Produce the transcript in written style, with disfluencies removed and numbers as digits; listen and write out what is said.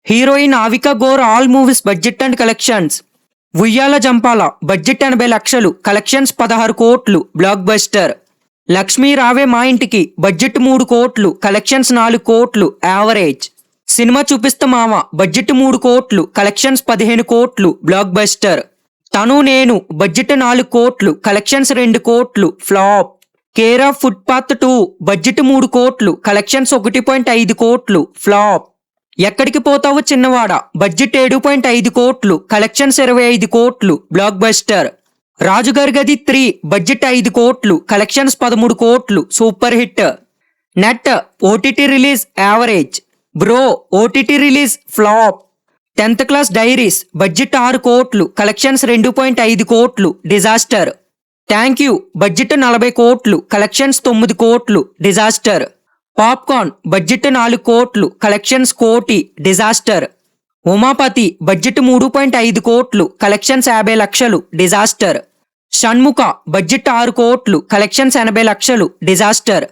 Heroine Avika Gor all movies budget and collections. Uyyala Jampala budget 80 లక్షలు, collections 16 కోట్లు, block buster. Lakshmi రావే మా ఇంటికి బడ్జెట్ 3 కోట్లు, కలెక్షన్స్ 4 కోట్లు, యావరేజ్. సినిమా చూపిస్తా మామ బడ్జెట్ 3 కోట్లు, కలెక్షన్స్ 15 కోట్లు, బ్లాక్ బస్టర్. తను నేను బడ్జెట్ 4 కోట్లు, కలెక్షన్స్ 2 కోట్లు, flop. Care of footpath 2 budget 3 కోట్లు, కలెక్షన్స్ 1.5 కోట్లు, ఫ్లాప్. ఎక్కడికి పోతావు చిన్నవాడ బడ్జెట్ 7.5 కోట్లు, కలెక్షన్స్ 25 కోట్లు, బ్లాక్ బస్టర్. రాజుగారి గది 3 బడ్జెట్ 5 కోట్లు, కలెక్షన్స్ 13 కోట్లు, super hit. Net OTT release average. Bro OTT release flop. 10th class diaries budget 6 కోట్లు, కలెక్షన్స్ 2.5 కోట్లు, డిజాస్టర్. థ్యాంక్ యూ బడ్జెట్ 40 కోట్లు, కలెక్షన్స్ 9 కోట్లు, డిజాస్టర్. పాప్కార్న్ బడ్జెట్ 4 కోట్లు, కలెక్షన్స్ 1 కోటి, డిజాస్టర్. ఉమాపతి బడ్జెట్ 3.5 కోట్లు, కలెక్షన్స్ 50 లక్షలు, డిజాస్టర్. షణ్ముఖ బడ్జెట్ 6 కోట్లు, కలెక్షన్స్ 80 లక్షలు, డిజాస్టర్.